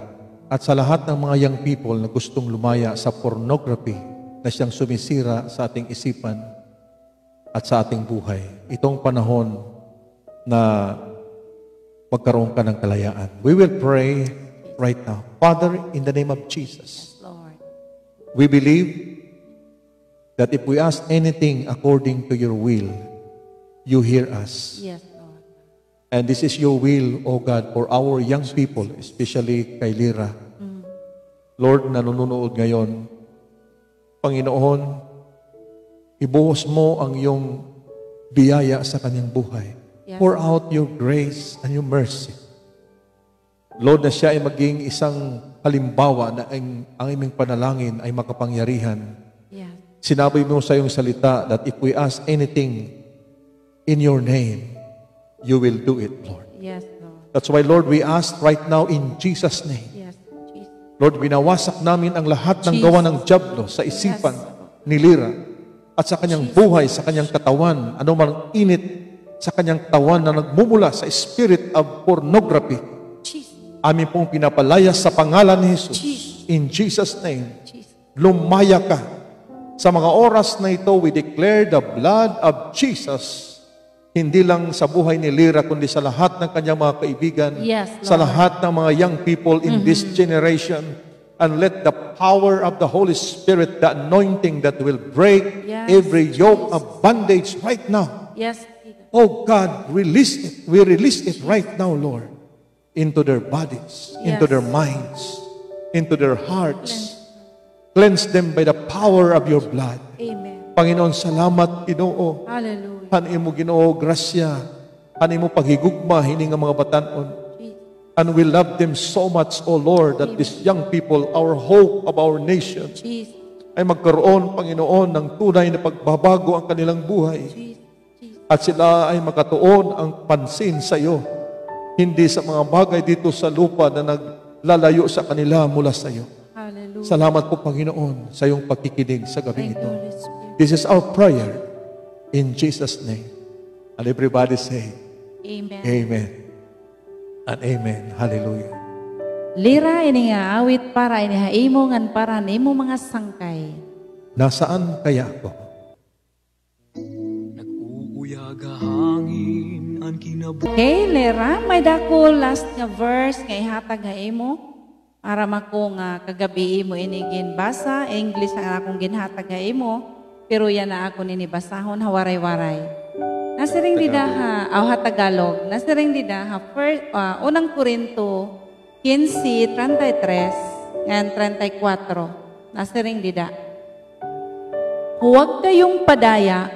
At sa lahat ng mga young people na gustong lumaya sa pornography na siyang sumisira sa ating isipan at sa ating buhay, itong panahon na magkaroon ka ng kalayaan. We will pray right now. Father, in the name of Jesus, Lord. we believe that if we ask anything according to your will, you hear us. Yes, Lord. And this is your will, O God, for our young people, especially kay Lira. Lord, nanonood ngayon, Panginoon, ibuhos mo ang iyong biyaya sa kanyang buhay. Yes. Pour out your grace and your mercy. Lord, na siya ay maging isang halimbawa na ang aming panalangin ay makapangyarihan. Yes. Sinabi mo sa iyong salita that if we ask anything in your name, you will do it, Lord. Yes, Lord. That's why, Lord, we ask right now in Jesus' name. Yes, Jesus. Lord, binawasak namin ang lahat ng Jesus. gawa ng dyablo sa isipan Yes. ni Lira at sa kanyang buhay, sa kanyang katawan, anumang init sa kanyang katawan na nagmumula sa spirit of pornography. Jesus. Amin pong pinapalaya sa pangalan ni Jesus. Jesus. In Jesus' name, Jesus. lumaya ka. Sa mga oras na ito, we declare the blood of Jesus, hindi lang sa buhay ni Lira, kundi sa lahat ng kanyang mga kaibigan, Yes, sa Lord. lahat ng mga young people in this generation. And let the power of the Holy Spirit, the anointing that will break Yes, every yoke of bondage right now. Yes, Jesus. Oh God, release it. We release it right now, Lord, into their bodies, into Yes. their minds, into their hearts. Cleanse them by the power of your blood. Amen. Panginoon, salamat, Ginoo. Hallelujah. Hanin mo, Ginoo, grasya. Hanin mo paghigugma, hining nga mga batanon. Jesus. And we love them so much, O Lord, that these young people, our hope of our nation, Jesus. ay magkaroon, Panginoon, ng tunay na pagbabago ang kanilang buhay. Jesus. Jesus. At sila ay makatuon ang pansin sa iyo. Hindi sa mga bagay dito sa lupa na naglalayo sa kanila mula sa iyo. Hallelujah. Salamat po, Panginoon, sa iyong pagkikinig sa gabi Thank you, ito. Holy Spirit. This is our prayer in Jesus' name. And everybody say, Amen. Amen and Amen. Hallelujah. Lira ini nga awit para ini haimo ngan para nimo mga sangkay. Nasaan kaya ako? Nag-uuyag hangin ang kinabuhi. Okay, Lira, may dako last nga verse nga ihatag haimo. Para mako nga kagabi mo inigin basa, English ang akong ginhatag haimo, pero yan na ako nini basahon hawaray-waray. Nasiring dida ha, Tagalog. Nasiring dida ha, unang Korinto 15:33 ngan 34. Nasiring dida. Huwag kayong padaya,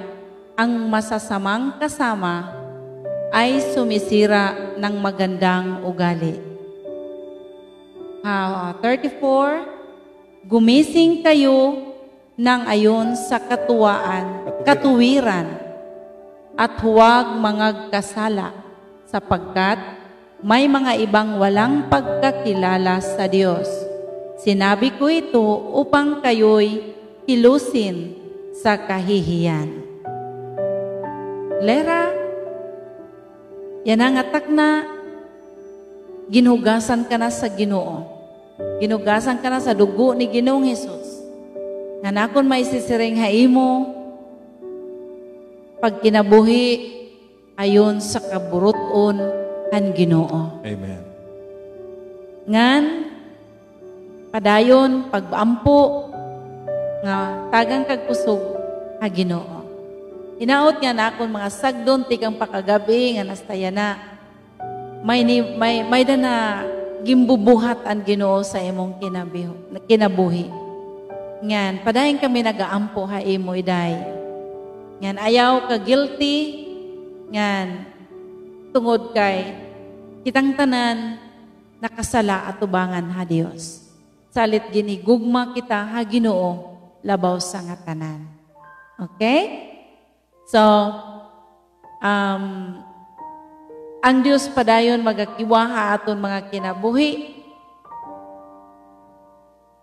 ang masasamang kasama ay sumisira ng magandang ugali. 34, gumising kayo ng ayon sa katuwiran at huwag mangagkasala sapagkat may mga ibang walang pagkakilala sa Diyos. Sinabi ko ito upang kayo'y hilusin sa kahihiyan. Lera, yan ang atak na ginugasan ka na sa Ginoo. Ginugasan ka na sa dugo ni Ginoong Hesus. Nga nakon maisisiring haimo pag kinabuhi ayon sa kaburuton han Ginoo. Amen. Ngan padayon pag-ampo nga tagang kagkusog ha Ginoo. Hinaot nga nakon mga sagdon tikang pakagabi nga nastaya na may na gimbubuhat ang Ginoo sa imong kinabuhi. Ngan, padayon kami nagaampo ha imo iday. Ngan, ayaw ka guilty. Ngan, tungod kay kitang tanan nakasala at tubangan ha Dios. Salit ginigugma kita ha Ginoo labaw sa nga tanan. Okay? So, ang Diyos padayon magakiwaha aton mga kinabuhi.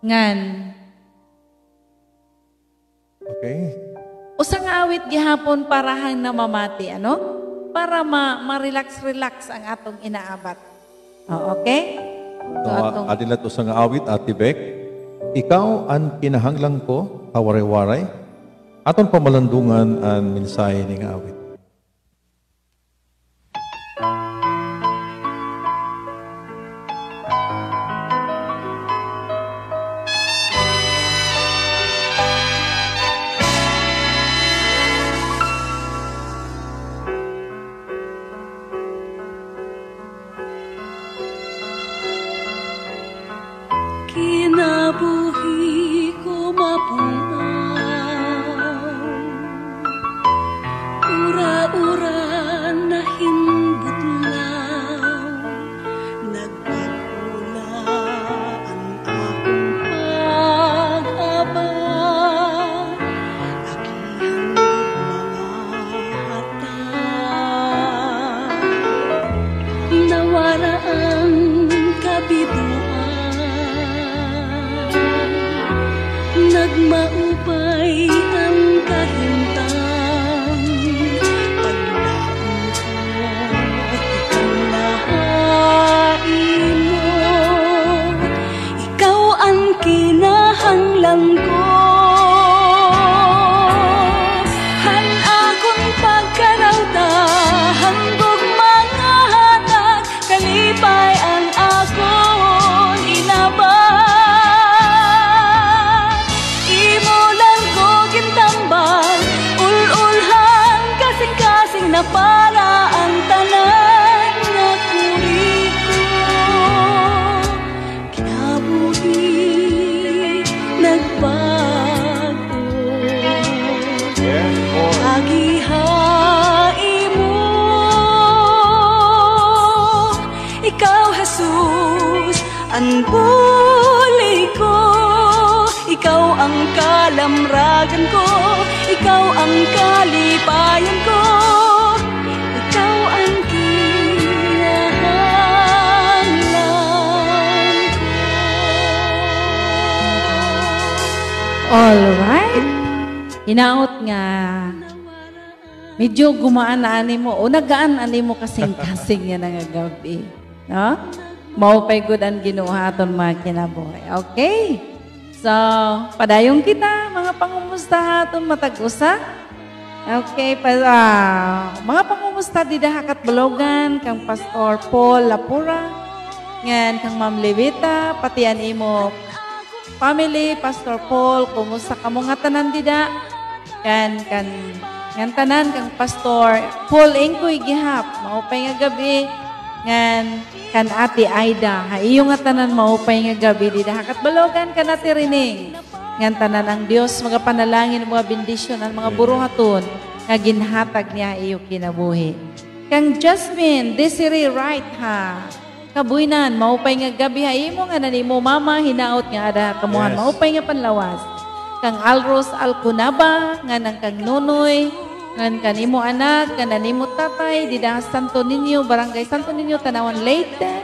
Ngan. Okay. Usa nga awit gihapon para hang namamati, ano? Para ma-relax-relax ang atong inaabat. Oh, okay? So, adilat usang awit, Ate Beck, ikaw ang kinahanglang ko, kawaray-waray, aton pamalandungan ang mensahe ni nga awit. Kinabuhi ko mapunaw, ura-ura na hinbutlaw, nagpagula ang akong pag-abay, akihang mga hatay, nawara ang kabiduan. Nagmaupay ang kahintang, paglaon ko at ikalahain mo. Ikaw ang kinahanglang ko. Han akong pagkarawta, hambog mga hatag, kalipay ang akong inabay. Na para ang tanan nga kuriko, kinabuhi nagbago. Agihain mo, ikaw Jesus ang buli ko, ikaw ang kalamragan ko, ikaw ang kalipayan ko. Alright. Hinaot nga. Medyo gumaan na ani mo. O nagaan ani mo kasing-kasing yan ang gabi. No? maupay good ang Ginoo aton mga kinabuhi. Okay? So, padayong kita, mga pangumusta aton matag-usa. Okay, mga pangumusta di dahakat Balogan, kang Pastor Paul Lapura, ngan kang Ma'am Levita, pati an imo family, Pastor Paul, kumusta ka mo nga tanan dida? Ngan tanan kang Pastor Paul Engkoy gihap, maupay nga gabi, ngan kan Ate Aida, haiyo nga tanan maupay nga gabi dida hakat Balogan kan Ate Rining. Ngan tanan ang Dios mga panalangin mga bendisyon ang mga buruhaton nga ginhatag niya iyo kinabuhi. Kang Jasmine, Desiree Wright ha. Kabuynan, maupay nga gabi ha imo nga nanimo mama hinaot nga ada kamuhan maupay nga panlawas. Kang Alros Alcunaba nga nang kang Nunoy, ngan kanimo anak, nga nanimo tatay, dida Santo Niño, Barangay Santo Niño, Tanawan Leyte,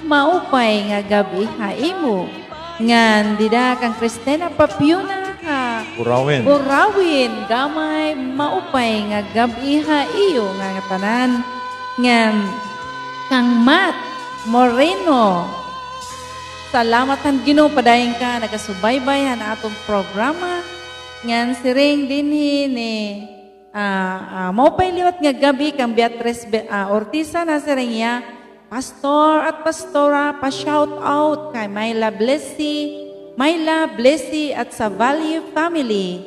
maupay nga gabi ha imo. Ngan dida kang Cristina Papiuna ha. Burawin, gamay maupay nga gabi ha iyo nga tanan. Ngan kang Matt Moreno. Salamat han Ginoo padayon ka nagasubaybay han atong programa. Ngan siring dinhi ni maupay liwat nga gabi kang Beatrice Ortiza na siring ya. Pastor at pastora, pa-shout out kay Myla Blessy at sa Valley Family,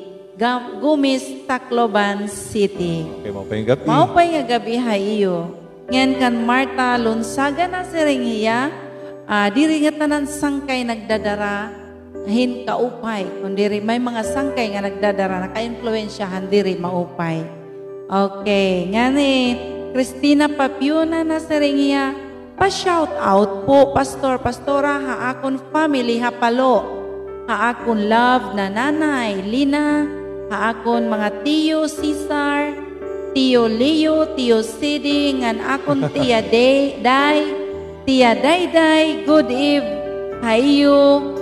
Gumis, Tacloban City. Okay, maupay nga gabi. Maupay nga gabi ha iyo. Ngan kan Marta Lunsaga na siring hiya, diri nga tanan sangkay nagdadara, hin kaupay. Kundi may mga sangkay nga nagdadara, naka-influensyahan diri maupay. Okay, nga ni Cristina Papiuna na siring hiya, pa-shout out po, pastor, pastora, haakon family, hapalo, haakon love na nanay, Lina, haakon mga tiyo, Cesar, tiyo Leo, tiyo Sidi, ngan akon tiya tiya Dayday, good eve, hayo,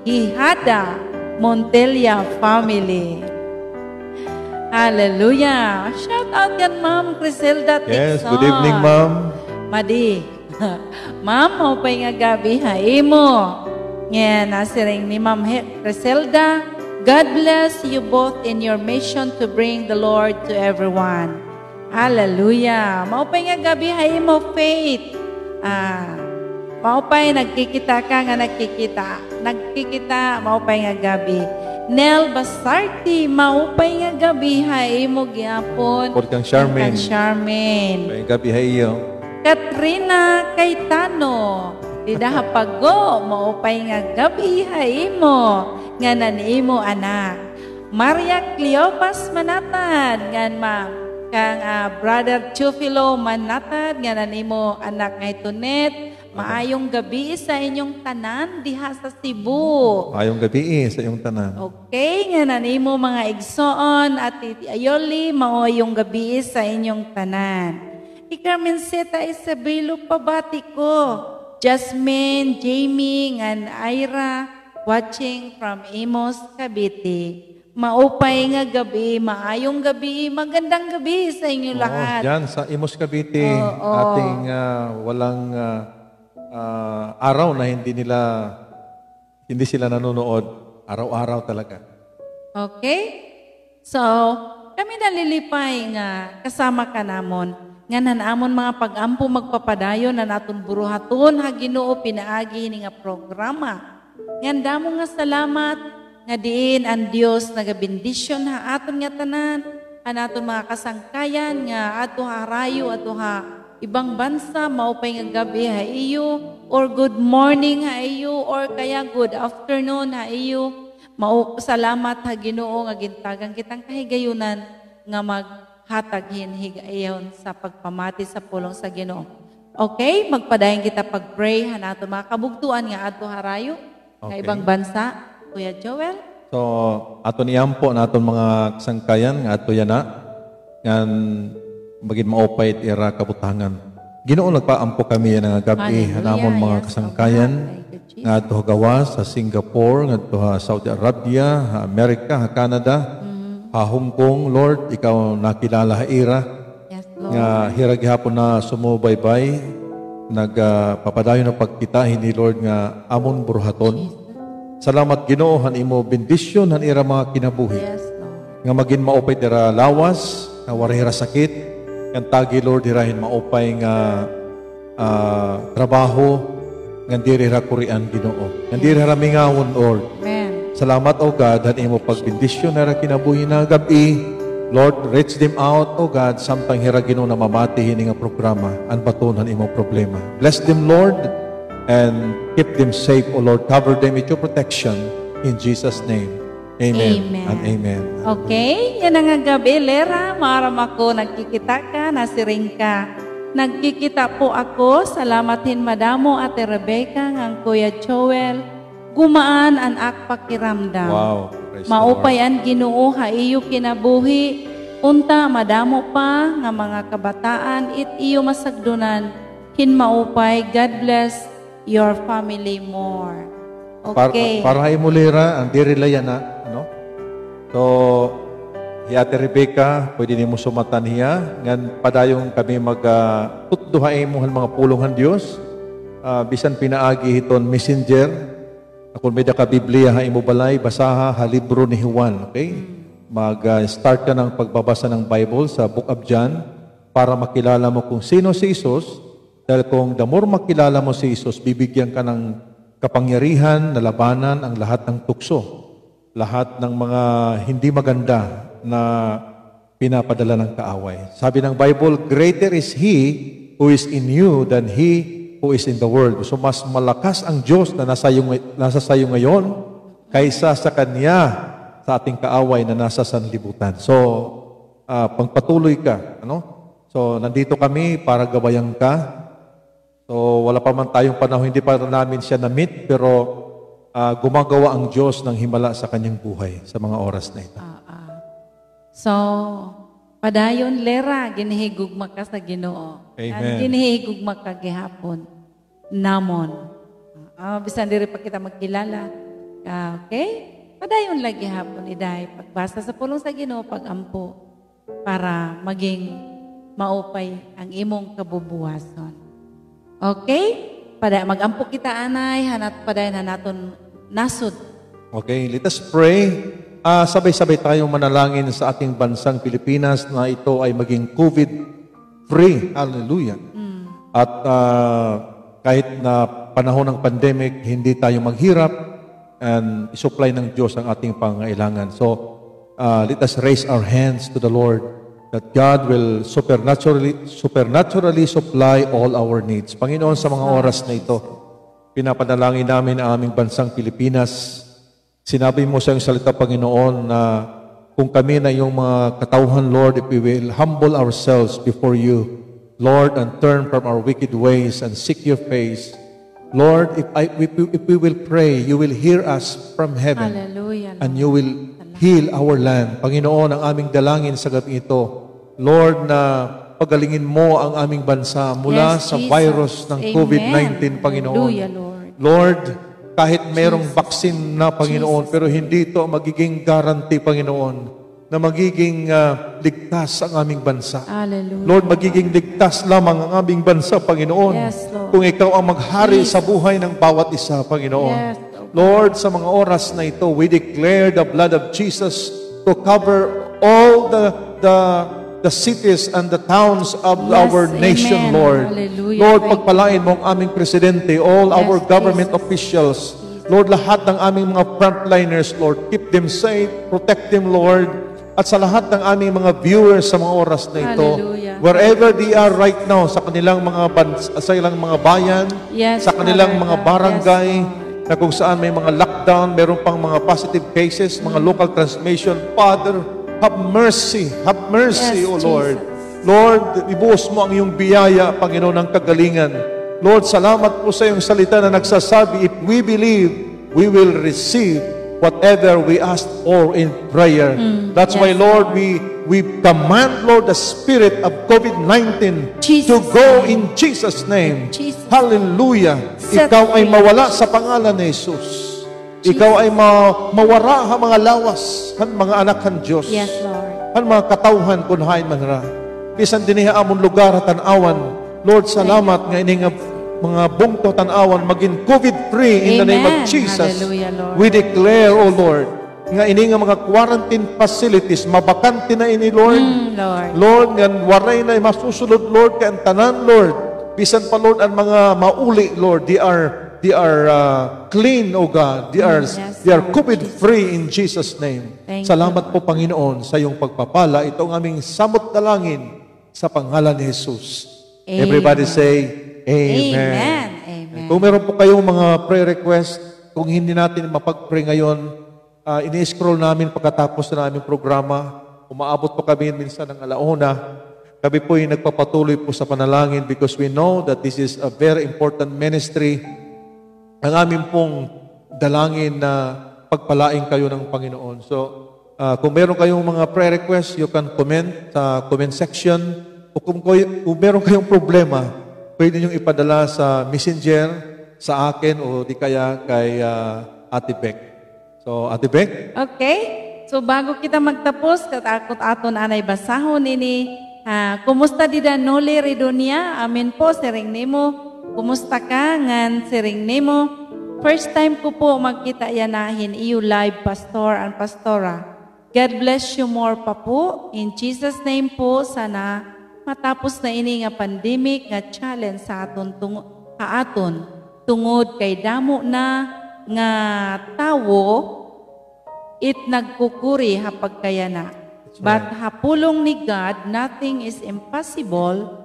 hihada, Montelia family. Hallelujah. Shout out kan Ma'am Criselda Tixon. Yes, good evening, Ma'am. Madi. Ma'am, maupay nga gabi ha imo. Nga nasiring ni Ma'am Criselda. God bless you both in your mission to bring the Lord to everyone. Hallelujah. Maupay nga gabi ha imo, Faith. Maupay nagkikita ka nga nagkikita maupay nga gabi. Nel Basarti, maupay nga gabi ha imo gyapon. Por kang Charmaine. Charmaine. Maupay gabi ha iyo. Katrina Cayetano, didahapago, maupay nga gabi ha imo. Nga nanimo anak. Maria Cleopas Manatad, ngan kang Brother Chufilo Manatad, nga nanimo anak nga itunet. Maayong gabi sa inyong tanan diha sa Cebu. Maayong gabi sa inyong tanan. Okay, nga nanimo mga igsoon at Ayoli, maayong gabi sa inyong tanan. Ikarmen Seta Isabelo pabati ko. Jasmine, Jamie, ngan Ira, watching from Imos, Cavite. Maupay nga gabi, maayong gabi, magandang gabi sa inyo lahat. Diyan sa Imos, Cavite, ating walang araw na hindi sila nanonood. Araw-araw talaga. Okay? So, kami nalilipay nga kasama ka namon. Nga nanamon mga pag-ampo magpapadayon na naton buruhaton ha Ginoo pinaagi ni nga programa. Nga damo nga salamat nga diin ang Dios nagabendisyon ha aton nga tanan, an aton mga kasangkayan nga ato ha rayo ato ha ibang bansa, maupay nga gabi ha iyo, or good morning ha iyo, or kaya good afternoon ha iyo. Salamat ha Ginoo nga gintagang kitang kahigayunan nga maghatag higayon sa pagpamati sa pulong sa Ginoo. Okay, magpadayon kita pag-pray ha nato mga kabugtuan nga ato harayo nga ibang bansa, Kuya Joel. So, ato niyampo na aton mga kasangkayan nga ato yana nga maging maupay at ira kabutangan. Ginoo nagpaampo kami nga gabi hanamon mga kasangkayan nga ato gawas sa Singapore, nga ato Saudi Arabia, Amerika, Canada, Hong Kong, Lord, ikaw nakilala ha ira. Yes, Lord. Nga hirag hapon na sumubaybay nagpapadayon na pagkitahin ni Lord nga amon buruhaton. Salamat Ginoo han imo bendisyon han ira mga kinabuhi. Yes, Lord. Nga magin maupay dira lawas, nga warira sakit, kan tagi Lord dirahin maupay nga trabaho, nga diri ra kurian Ginoo. Nga diri ra mingawon Lord. Amen. Salamat o God han imo pagbendisyon na ra kinabuhi na gabi. Lord, reach them out, O God, samtang hira Ginoo na mamati hini nga programa, anbatunan imo problema. Bless them, Lord, and keep them safe, O Lord. Cover them with your protection in Jesus' name. Amen, Amen. and amen. Okay, yan ang gabi, Lera. Maram ako, nagkikita ka, nasiring ka. Nagkikita po ako, salamatin madamo Ate Rebecca, ng Kuya Joel, gumaan ang akpakiramdam. Wow. Praise the Maupay Lord. ang Ginoo ha iyo kinabuhi. Unta madamo pa nga mga kabataan it iyo masagdunan. Maupay. God bless your family more. Okay. Para imo lira, ang diri layan na, ano? So, Ate Rebecca, pwede nimo sumatan hiya, ngan padayong kami tutduhay mo mga pulungan Dios. Bisan pinaagi hiton messenger. Kung may ka Biblia, ha imo balay, basaha, ha libro ni Juan, okay? Mag-start ka ng pagbabasa ng Bible sa Book of John para makilala mo kung sino si Jesus. Dahil kung the more makilala mo si Jesus, bibigyan ka ng kapangyarihan na labanan ang lahat ng tukso. Lahat ng mga hindi maganda na pinapadala ng kaaway. Sabi ng Bible, greater is He who is in you than He who is in the world. So mas malakas ang Diyos na nasa sayo ngayon kaysa sa Kanya sa ating kaaway na nasa sanlibutan. So, pagpatuloy ka. Ano? So, nandito kami para gabayan ka. So, wala pa man tayong panahon, hindi pa namin siya na-meet, pero gumagawa ang Diyos ng himala sa kanyang buhay sa mga oras na ito. So, padayon Lera, ginihigugma ka sa Ginoo. Amen. Ginihigugma ka gihapon. Namon. Bisan diri pa kita magkilala. Okay? Padayon lagi hapon iday. Pagbasa sa pulong sa Ginoo, pagampo para maging maupay ang imong kabubuhason. Okay? Magampo kita anay, padayon naton nasud. Okay, let us pray. Sabay-sabay tayong manalangin sa ating bansang Pilipinas na ito ay maging COVID-free. Hallelujah. At kahit na panahon ng pandemic, hindi tayo maghirap and isupply ng Diyos ang ating pangailangan. So, let us raise our hands to the Lord that God will supernaturally supply all our needs. Panginoon, sa mga oras na ito, pinapanalangin namin ang aming bansang Pilipinas. Sinabi mo sa iyong salita, Panginoon, na kung kami na iyong mga katauhan, Lord, if we will humble ourselves before you, Lord, and turn from our wicked ways and seek your face. Lord, if we will pray, you will hear us from heaven. Hallelujah. And you will heal our land. Panginoon, ang aming dalangin sa gabi ito, Lord, na pagalingin mo ang aming bansa mula sa Jesus. virus ng Amen. COVID-19, Panginoon. Hallelujah, Lord. Lord, kahit merong vaccine na, Panginoon, pero hindi ito magiging guarantee, Panginoon, na magiging ligtas ang aming bansa. Hallelujah. Lord, magiging ligtas lamang ang aming bansa, Panginoon. Yes, Lord. Kung ikaw ang maghari sa buhay ng bawat isa, Panginoon. Yes, Lord, sa mga oras na ito, we declare the blood of Jesus to cover all the cities and the towns of our nation, amen. Lord. Hallelujah. Lord, pagpalain mo ang aming presidente, all our government officials, Lord, lahat ng aming mga frontliners, Lord, keep them safe, protect them, Lord. At sa lahat ng aming mga viewers sa mga oras na ito, Hallelujah. wherever they are right now, sa kanilang mga bayan, Yes, sa kanilang Father mga God. barangay, Yes, na kung saan may mga lockdown, meron pang mga positive cases, mga local transmission, Father, have mercy, Yes, O Lord. Jesus. Lord, ibuhos mo ang iyong biyaya, Panginoon, ng kagalingan. Lord, salamat po sa iyong salita na nagsasabi, if we believe, we will receive whatever we ask for in prayer. That's why, Lord, we command, Lord, the spirit of COVID-19 Jesus' to go name. in Jesus' name. Jesus. Hallelujah. Set Ikaw ay free. mawala sa pangalan ni Jesus. Ikaw ay mawara ang mga lawas, ang mga anak ng Diyos. Yes, Lord. Ang mga katauhan kunhain man ra. Bisan din amon lugar at tanawan. Lord, salamat nga ini nga mga bungto tanawan maging COVID-free in the name of Amen. Jesus. Hallelujah, Lord. We declare, O Lord, nga ini nga mga quarantine facilities, mabakante na ini, Lord. Lord. Lord, nga waray na masusunod, Lord, kay ang tanan, Lord. Bisan pa, Lord, ang mga mauli, Lord, they are clean, O God. They are Lord COVID-free in Jesus' name. Thank Salamat po, Panginoon, sa iyong pagpapala. Ito ang aming samot dalangin sa pangalan ni Jesus. Amen. Everybody say, Amen. Amen. Amen. Kung meron po kayong mga prayer request, kung hindi natin mapag-pray ngayon, ini-scroll namin pagkatapos na aming programa. Umaabot po kami minsan ng alauna. Kami po yung nagpapatuloy po sa panalangin because we know that this is a very important ministry. Ang amin pong dalangin na pagpalain kayo ng Panginoon. So, kung meron kayong mga prayer request, you can comment sa comment section. O kung meron kayong problema, pwede niyong ipadala sa messenger, sa akin, o di kaya kay Ate Beck. So, Ate Beck? Okay. So, bago kita magtapos, katakot aton anay basahon ini, kumusta dida noli ridonia? Amin po, siring nimo. Kumusta ka? Ngan siring nimo. First time ko po magkita yanahin iyo live, Pastor and Pastora. God bless you more pa po. In Jesus' name po, sana matapos na ini nga pandemic nga challenge sa aton tungod kay damo na nga tawo it nagkukuri hapag kaya na. But hapulong ni God, nothing is impossible.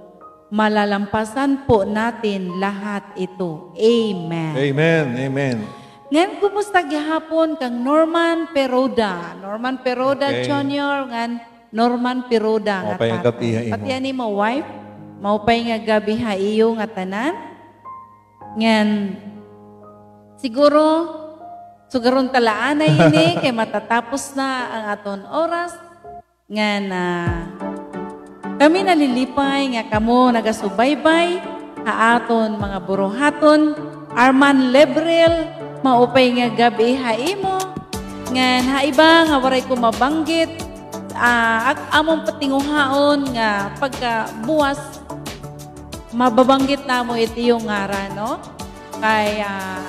Malalampasan po natin lahat ito. Amen. Amen. Amen. Ngayon, kumusta gihapon kang Norman Peroda? Norman Peroda Okay. Jr. Ngan Norman Peroda nga Maupay nga tato. gabi ha imo. Pati ani mo wife, maupay nga gabi ha iyo nga tanan. Ngan siguro sugaron talaan na ini kay matatapos na ang aton oras. Ngan kami nalilipay nga kamo nagasubaybay haaton mga buruhaton. Arman Lebrel, maupay nga gabi ha imo. Ngan haiba nga waray ko mabanggit. Among patinguhaon nga pagka buwas mababanggit na mo iti yung ngaran, no? Kaya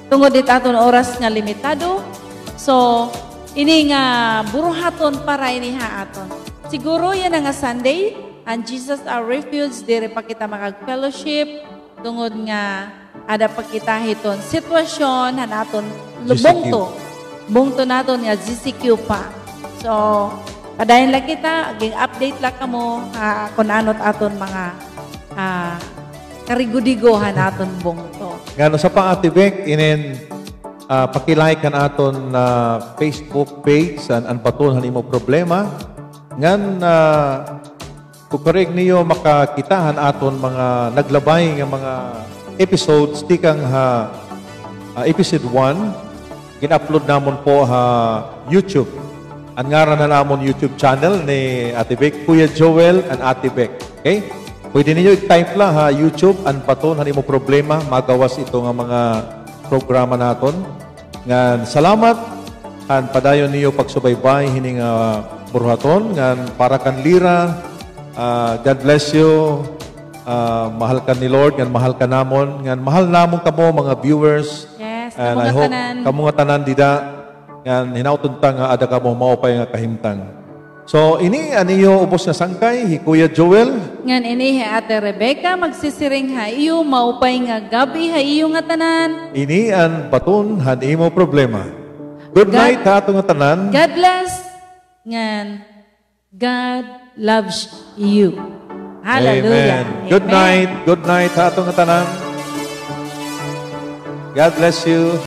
tungod dit aton oras nga limitado. So, ini nga buruhaton para ini haaton. Siguro yan nga Sunday, and Jesus our refuge, dire pa kita makag-fellowship, tungod nga ada pa kita hiton sitwasyon hanaton lubongto. Bungto naton nga GCQ pa. So, padayon lang kita, aging update lang kamo kung anot aton mga karigudigohan aton bungto. Ngano sa pang Ate Beck, pakilike kan aton Facebook page ang baton hanimo problema. Ngan kukorek niyo makakitahan aton mga naglabay nga mga episodes tikang episode 1 gin-upload namon po YouTube. Ang ngaran na namon YouTube channel ni Ate Beck, Kuya Joel and Ate Beck. Okay? Pwede niyo i-type lang YouTube ang baton hanimo problema, magawas ito nga mga programa naton. Ngan salamat an padayon niyo pagsubaybay hining buruhaton ngan para kan lira. God bless you. Mahal ka ni Lord, ngan mahal ka namon, ngan mahal namon kamo mga viewers. Yes, And I hope kamo nga tanan dida ngan hinauton ta nga ada kamo maupay nga kahimtang. So ini aniyo ubos na sangkay hi Kuya Joel. Ngan ini hi Ate Rebecca magsisiring ha iyo maupay nga gabi ha iyo nga tanan. Ini ang baton hanimo problema. Good night ha atong nga tanan. God bless. Ngan God loves you. Hallelujah. Amen. Good night. Good night ha atong nga tanan. God bless you.